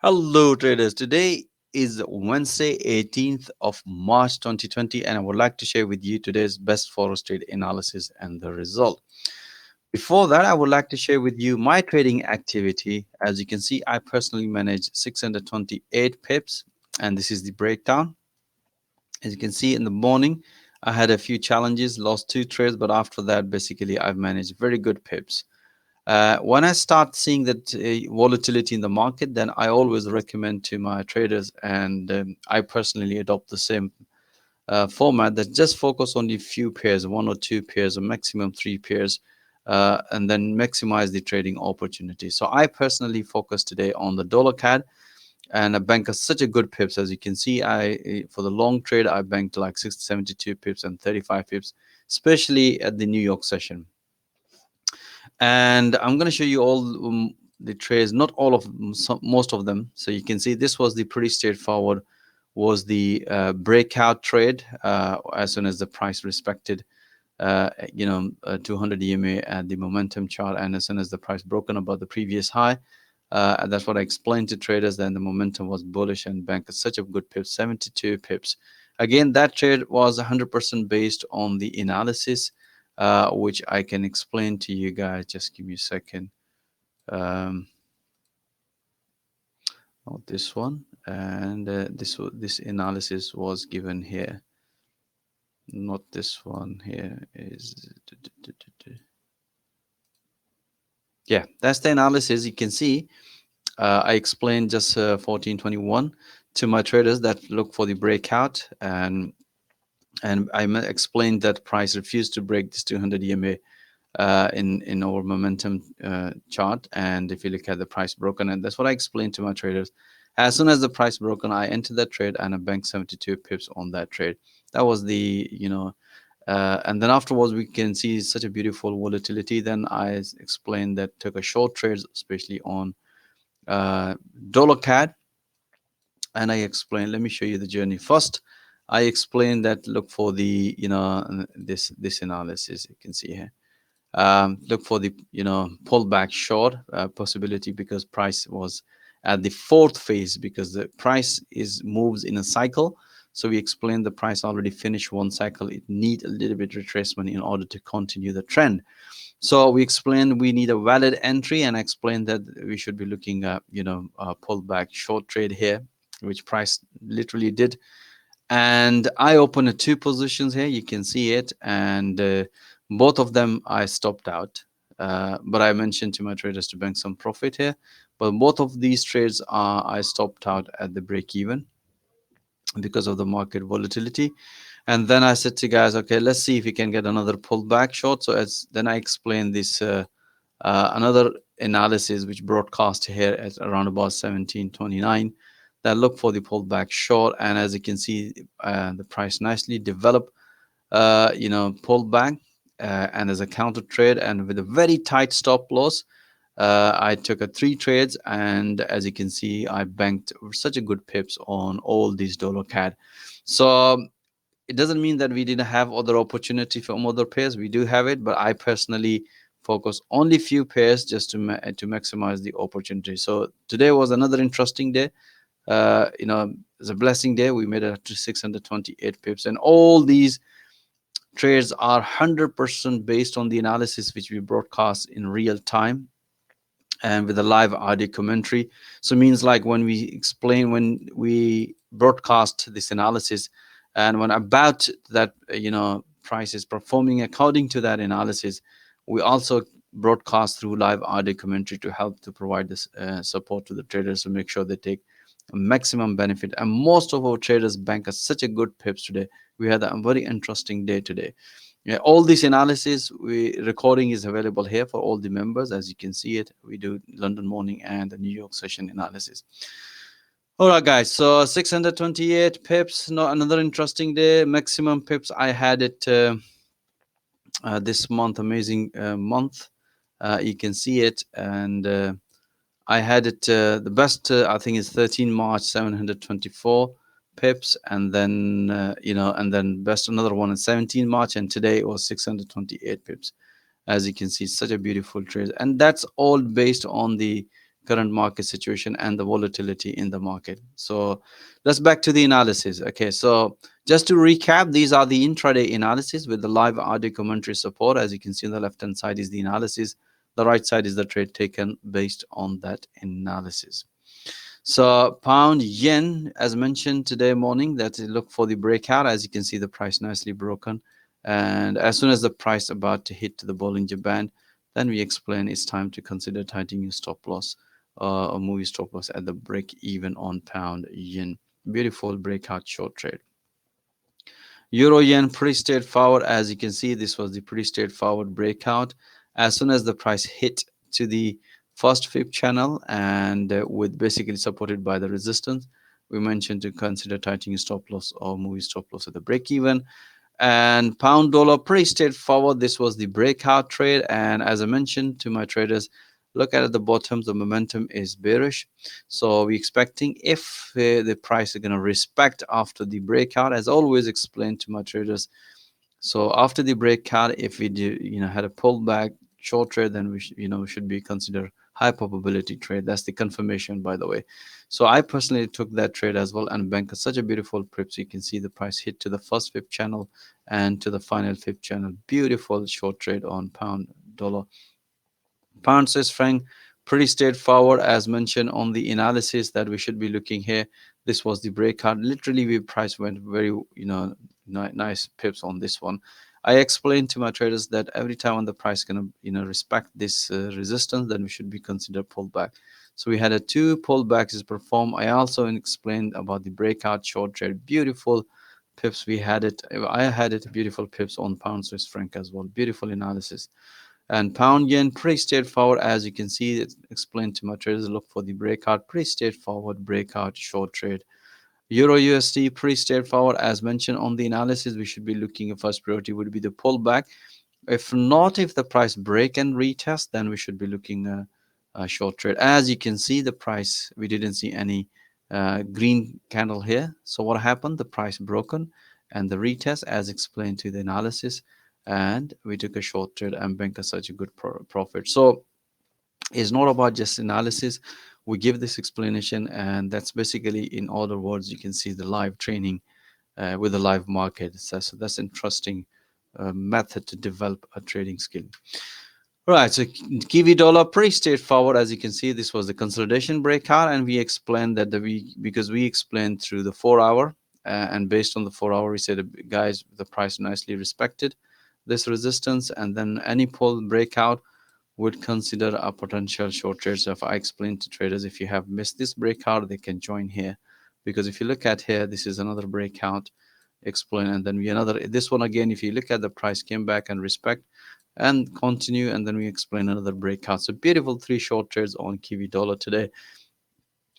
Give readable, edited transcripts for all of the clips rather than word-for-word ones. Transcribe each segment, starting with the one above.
Hello traders, today is Wednesday 18th of March 2020 and I would like to share with you today's best forex trade analysis and the result. Before that, I would like to share with you my trading activity. As you can see, I personally manage 628 pips and this is the breakdown. As you can see in the morning, I had a few challenges, lost two trades, but after that basically I've managed very good pips. When I start seeing that volatility in the market, then I always recommend to my traders, and I personally adopt the same format that just focus on the few pairs, one or two pairs, or maximum three pairs, and then maximize the trading opportunity. So I personally focus today on the dollar CAD, and I bank such a good pips. As you can see, I for the long trade I banked like 672 pips and 35 pips, especially at the New York session. And I'm going to show you all the trades, not all of them, most of them. So you can see this was the pretty straightforward, was the breakout trade as soon as the price respected 200 EMA at the momentum chart, and as soon as the price broken above the previous high, and that's what I explained to traders. Then the momentum was bullish and banked such a good pips, 72 pips. Again, that trade was 100% based on the analysis, which I can explain to you guys. Just give me a second. Um, Not this one, and this analysis was given here. Not this one here is. Yeah, that's the analysis. You can see I explained just 1421 to my traders that look for the breakout, and I explained that price refused to break this 200 EMA in our momentum chart. And if you look at the price broken, and that's what I explained to my traders. As soon as the price broken, I entered that trade and I banked 72 pips on that trade. That was the and then afterwards we can see such a beautiful volatility. Then I explained that took a short trade, especially on dollar CAD, and I explained. Let me show you the journey first. I explained that look for the this analysis. You can see here, look for the pullback short possibility, because price was at the fourth phase, because the price is moves in a cycle. So we explained the price already finished one cycle, it need a little bit retracement in order to continue the trend. So we explained we need a valid entry, and I explained that we should be looking at a pullback short trade here, which price literally did. And I opened two positions here, you can see it, and both of them I stopped out, but I mentioned to my traders to bank some profit here. But both of these trades are I stopped out at the break even because of the market volatility. And then I said to guys, okay, let's see if we can get another pullback short. So as then I explained this another analysis which broadcast here at around about 1729, that look for the pullback short. And as you can see, the price nicely developed pulled back, and as a counter trade and with a very tight stop loss, I took a three trades, and as you can see, I banked such a good pips on all these dollar CAD. So it doesn't mean that we didn't have other opportunity from other pairs. We do have it, but I personally focus only few pairs just to maximize the opportunity. So today was another interesting day. It's a blessing day. We made it to 628 pips, and all these trades are 100% based on the analysis which we broadcast in real time and with a live audio commentary. So it means like when we explain, when we broadcast this analysis, and when about that price is performing according to that analysis, we also broadcast through live audio commentary to help to provide this support to the traders to make sure they take maximum benefit. And most of our traders bank us such a good pips today. We had a very interesting day today. Yeah, all this analysis we recording is available here for all the members. As you can see it, we do London morning and the New York session analysis. All right, guys, so 628 pips, not another interesting day. Maximum pips I had it this month, amazing month. You can see it, and I had it the best I think is 13 March 724 pips, and then and then best another one in 17 March, and today it was 628 pips. As you can see, such a beautiful trade, and that's all based on the current market situation and the volatility in the market. So let's back to the analysis. Okay, so just to recap, these are the intraday analysis with the live audio commentary support. As you can see on the left hand side is the analysis, the right side is the trade taken based on that analysis. So pound yen, as mentioned today morning, that look for the breakout. As you can see, the price nicely broken, and as soon as the price about to hit the Bollinger Band, then we explain it's time to consider tightening your stop loss or movie stop loss at the break even on pound yen. Beautiful breakout short trade. Euro yen pretty straightforward. As you can see, this was the pretty straightforward breakout. As soon as the price hit to the first fib channel and with basically supported by the resistance, we mentioned to consider tightening stop loss or moving stop loss at the break even. And pound dollar pretty straightforward. This was the breakout trade, and as I mentioned to my traders, look at the bottom, the momentum is bearish, so we're expecting if the price is going to respect after the breakout, as always explained to my traders. So after the breakout, if we do, had a pullback short trade, then we should be considered high probability trade. That's the confirmation, by the way. So I personally took that trade as well and banked such a beautiful prep. So you can see the price hit to the first fifth channel and to the final fifth channel. Beautiful short trade on pound dollar. Pound Swiss franc, pretty straightforward as mentioned on the analysis that we should be looking here. This was the breakout. Literally, the price went very, nice pips on this one. I explained to my traders that every time when the price gonna, respect this resistance, then we should be considered pullback. So we had a two pullbacks is performed. I also explained about the breakout short trade. Beautiful pips. We had it. I had it. Beautiful pips on pound Swiss franc as well. Beautiful analysis. And pound yen, pretty straightforward. As you can see, it's explained to my traders. Look for the breakout, pretty straightforward breakout short trade. Euro USD, pretty straightforward. As mentioned on the analysis, we should be looking at first priority would be the pullback. If not, if the price break and retest, then we should be looking a short trade. As you can see, the price, we didn't see any green candle here. So what happened? The price broken and the retest as explained to the analysis, and we took a short trade and banked such a good profit. So it's not about just analysis. We give this explanation, and that's basically in other words, you can see the live training with the live market. So that's interesting method to develop a trading skill. Right, so Kiwi dollar pretty straightforward. As you can see, this was the consolidation breakout, and we explained that because we explained through the 4 hour, and based on the 4 hour, we said, guys, the price nicely respected this resistance, and then any pull breakout would consider a potential short trade. So if I explain to traders, if you have missed this breakout, they can join here, because if you look at here, this is another breakout explain, and then we another this one again. If you look at the price came back and respect and continue, and then we explain another breakout. So beautiful three short trades on Kiwi dollar today.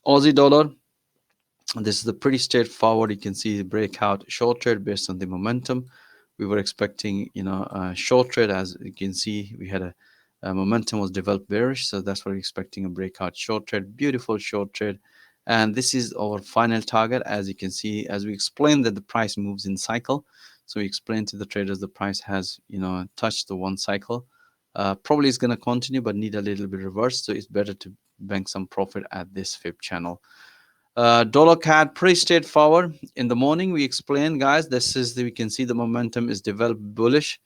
Aussie dollar, this is a pretty straightforward. You can see the breakout short trade based on the momentum. We were expecting, a short trade. As you can see, we had a momentum was developed bearish, so that's why we're expecting a breakout short trade. Beautiful short trade, and this is our final target. As you can see, as we explained that the price moves in cycle, so we explained to the traders the price has, touched the one cycle. Probably is going to continue, but need a little bit reverse, so it's better to bank some profit at this fib channel. Dollar CAD, pretty straightforward. In the morning, we explained, guys, this is we can see the momentum is developed bullish.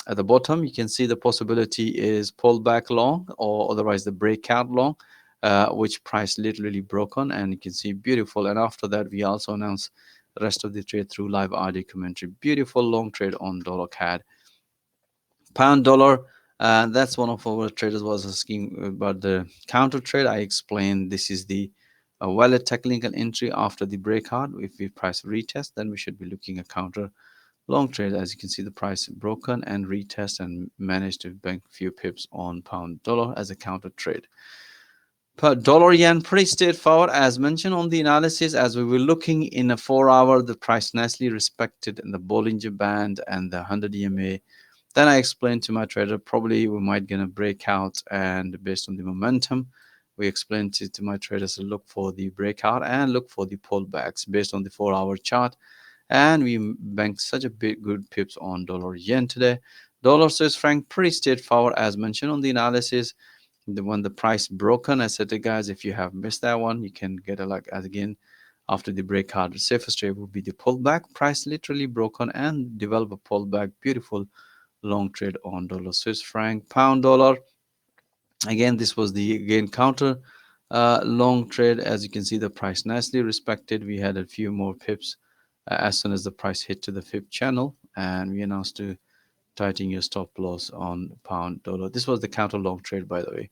At the bottom, you can see the possibility is pullback long or otherwise the breakout long, which price literally broke on, and you can see beautiful. And after that, we also announced the rest of the trade through live audio commentary. Beautiful long trade on dollar CAD. Pound dollar, that's one of our traders was asking about the counter trade. I explained this is the valid technical entry after the breakout. If we price retest, then we should be looking at counter long trade. As you can see, the price broken and retest and managed to bank few pips on pound dollar as a counter trade. Per dollar yen, pretty straightforward. As mentioned on the analysis, as we were looking in a 4 hour, the price nicely respected in the Bollinger Band and the 100 EMA. Then I explained to my trader, probably we might gonna break out, and based on the momentum, we explained to my traders to look for the breakout and look for the pullbacks based on the 4 hour chart. And we banked such a big good pips on dollar yen today. Dollar Swiss franc, pretty straightforward as mentioned on the analysis. when the price broken, I said to guys, if you have missed that one, you can get a like as again after the breakout. The safest trade would be the pullback. Price literally broken and develop a pullback. Beautiful long trade on dollar Swiss franc, pound dollar. Again, this was the again counter long trade. As you can see, the price nicely respected. We had a few more pips as soon as the price hit to the fifth channel, and we announced to tighten your stop loss on pound dollar. This was the counter long trade, by the way.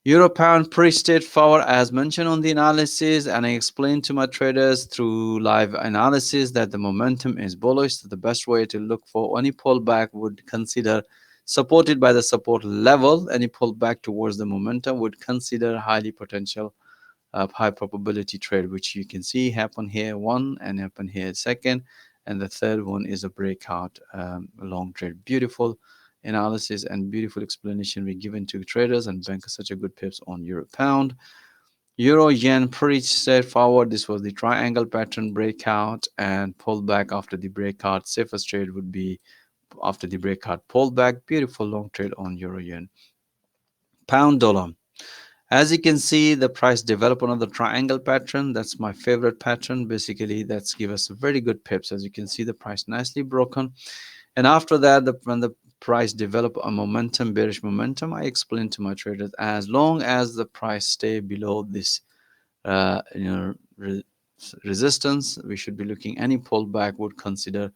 Euro pound pretty straightforward as mentioned on the analysis, and I explained to my traders through live analysis that the momentum is bullish. So the best way to look for any pullback would consider supported by the support level. Any pullback towards the momentum would consider highly potential high probability trade, which you can see happen here one and happen here second, and the third one is a breakout long trade. Beautiful analysis and beautiful explanation we given to traders, and bank such a good pips on euro pound. Euro yen pretty straightforward. This was the triangle pattern breakout and pullback after the breakout. Safest trade would be after the breakout pullback. Beautiful long trade on euro yen. Pound dollar. As you can see, the price developed another triangle pattern. That's my favorite pattern. Basically, that's give us very good pips. As you can see, the price nicely broken. And after that, when the price develop a momentum, bearish momentum, I explained to my traders, as long as the price stay below this, uh, you know, re- resistance, we should be looking any pullback would consider.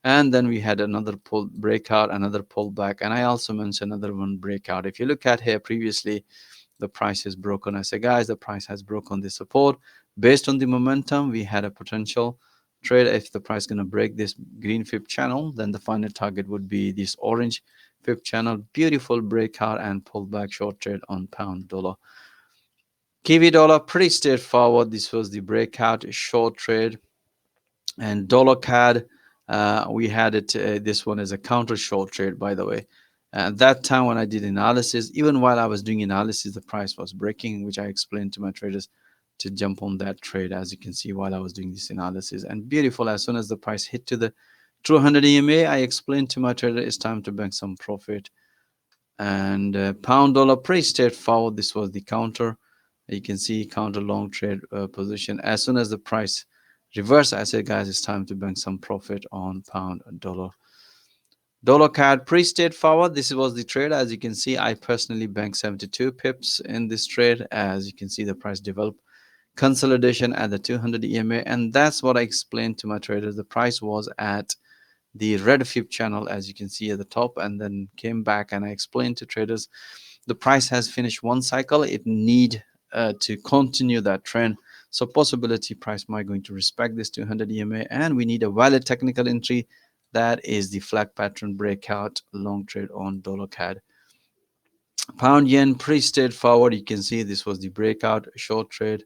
And then we had another pull breakout, another pullback, and I also mentioned another one breakout. If you look at here previously, the price is broken. I say, guys, the price has broken the support. Based on the momentum, we had a potential trade. If the price going to break this green fib channel, then the final target would be this orange fib channel. Beautiful breakout and pullback short trade on pound dollar. Kiwi dollar, pretty straightforward. This was the breakout short trade. And dollar CAD, we had it. This one is a counter short trade, by the way. At that time, when I did analysis, even while I was doing analysis, the price was breaking, which I explained to my traders to jump on that trade, as you can see while I was doing this analysis. And beautiful, as soon as the price hit to the 200 EMA, I explained to my trader it's time to bank some profit. And pound dollar, pretty straightforward. This was the counter. You can see counter long trade position. As soon as the price reverse, I said, guys, it's time to bank some profit on pound dollar. Dollar CAD, pretty straightforward. This was the trade. As you can see, I personally banked 72 pips in this trade. As you can see, the price developed consolidation at the 200 EMA, and that's what I explained to my traders. The price was at the red fib channel, as you can see at the top, and then came back, and I explained to traders the price has finished one cycle. It need to continue that trend. So possibility price might going to respect this 200 EMA, and we need a valid technical entry. That is the flag pattern breakout long trade on dollar CAD. Pound yen, pretty straightforward. You can see this was the breakout short trade.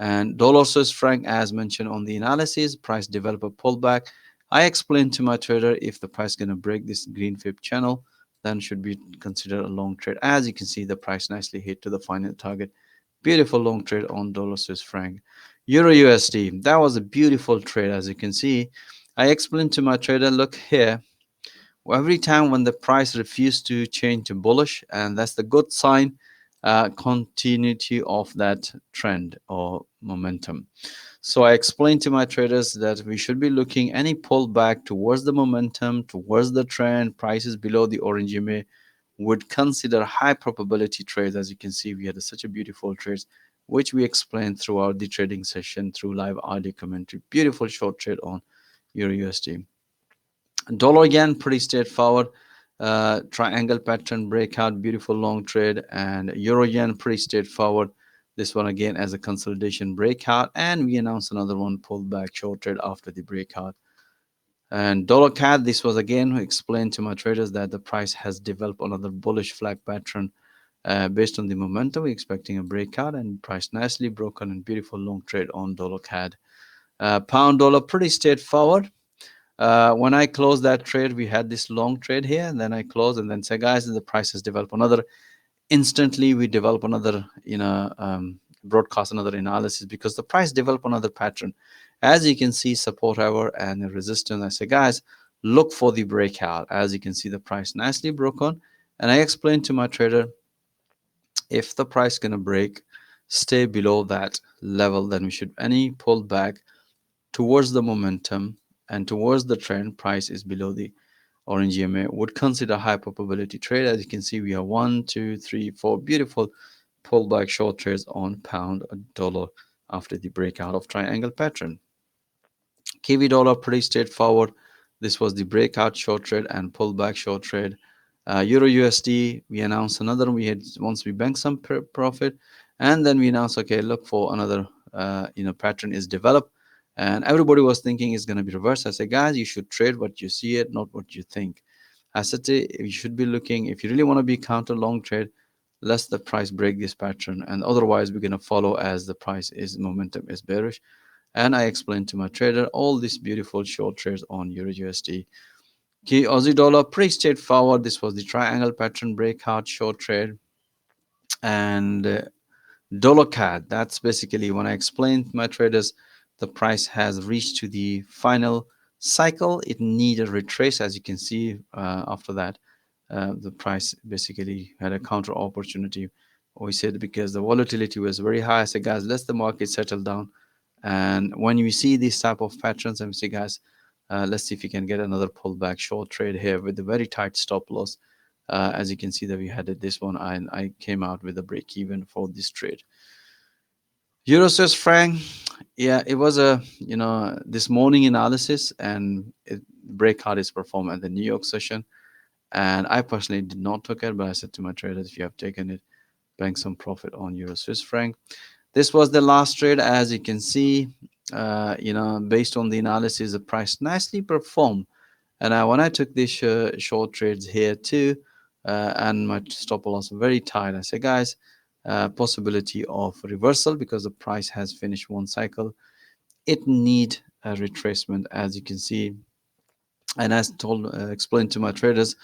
And dollar Swiss franc, as mentioned on the analysis, price developer pullback. I explained to my trader if the price going to break this green fib channel, then should be considered a long trade. As you can see, the price nicely hit to the final target. Beautiful long trade on dollar Swiss franc. Euro USD, that was a beautiful trade. As you can see, I explained to my trader, look here, every time when the price refused to change to bullish, and that's the good sign, continuity of that trend or momentum. So I explained to my traders that we should be looking any pullback towards the momentum, towards the trend, prices below the orange EMA would consider high probability trades. As you can see, we had such a beautiful trades, which we explained throughout the trading session through live audio commentary. Beautiful short trade on Euro USD. Dollar yen, pretty straightforward. Triangle pattern breakout, beautiful long trade. And euro yen, pretty straightforward. This one again as a consolidation breakout, and we announced another one pullback short trade after the breakout. And dollar CAD, this was again explained to my traders that the price has developed another bullish flag pattern based on the momentum. We're expecting a breakout, and price nicely broken and beautiful long trade on dollar CAD. Pound dollar, pretty straightforward. When I closed that trade, we had this long trade here, and then I closed and then say, guys, the price has developed another. Instantly, we develop another, broadcast another analysis because the price developed another pattern. As you can see, support hour and resistance. I say, guys, look for the breakout. As you can see, the price nicely broken, and I explained to my trader If the price gonna break, stay below that level, then we should any pullback towards the momentum and towards the trend price is below the orange EMA would consider high probability trade. As you can see, we have one, two, three, four beautiful pullback short trades on pound dollar after the breakout of triangle pattern. Kiwi dollar pretty straightforward. This was the breakout short trade and pullback short trade. Euro USD, we announced another one. We had once we banked some profit, and then we announced, okay, look for another pattern is developed, and everybody was thinking it's going to be reversed. I said, guys, you should trade what you see it, not what you think. I said, you should be looking if you really want to be counter long trade, let the price break this pattern, and otherwise we're going to follow as the price is momentum is bearish. And I explained to my trader all these beautiful short trades on Euro USD. Key Aussie dollar, pretty straightforward. This was the triangle pattern breakout short trade. And dollar CAD, that's basically when I explained to my traders the price has reached to the final cycle. It needed a retrace, as you can see after that. The price basically had a counter opportunity. We said because the volatility was very high. I said, guys, let the market settle down. And when you see these type of patterns, and we say, guys, let's see if we can get another pullback short trade here with a very tight stop loss. As you can see that we had this one, and I came out with a break even for this trade. Euro Swiss franc, yeah, it was a this morning analysis, and breakout is performed at the New York session. And I personally did not take it, but I said to my traders, if you have taken it, bank some profit on Euro Swiss franc. This was the last trade. As you can see, based on the analysis, the price nicely performed. And when I took these short trades here too, and my stop loss very tight, I said, guys, possibility of reversal because the price has finished one cycle. It need a retracement, as you can see. And as explained to my traders,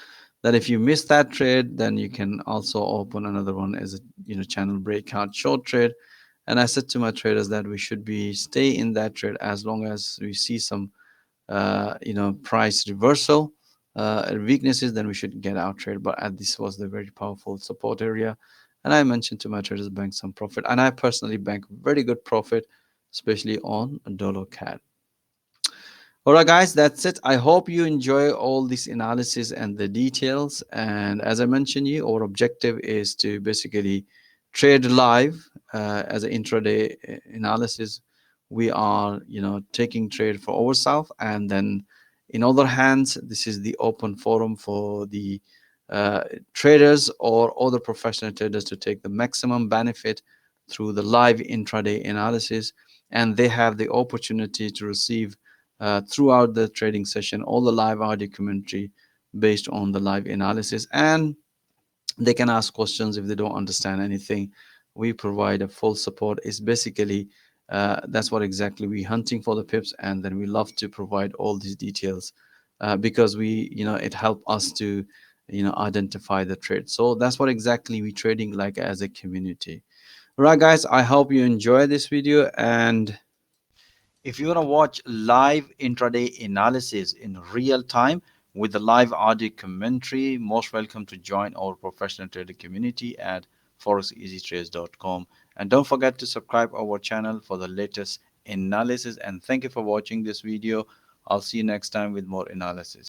that if you miss that trade, then you can also open another one as a channel breakout short trade. And I said to my traders that we should be stay in that trade as long as we see some price reversal weaknesses, then we should get out trade. But this was the very powerful support area, and I mentioned to my traders bank some profit, and I personally bank very good profit, especially on dollar CAD. All right, guys, that's it. I hope you enjoy all this analysis and the details. And as I mentioned, our objective is to basically trade live as an intraday analysis. We are, taking trade for ourselves, and then in other hands, this is the open forum for the uh, traders or other professional traders to take the maximum benefit through the live intraday analysis, and they have the opportunity to receive throughout the trading session all the live audio commentary based on the live analysis, and they can ask questions if they don't understand anything. We provide a full support. It's basically that's what exactly we hunting for the pips, and then we love to provide all these details because we it help us to identify the trade. So that's what exactly we trading like as a community. All right, guys, I hope you enjoy this video, and if you want to watch live intraday analysis in real time with the live audio commentary, most welcome to join our professional trader community at forexeasytrades.com. And don't forget to subscribe our channel for the latest analysis. And thank you for watching this video. I'll see you next time with more analysis.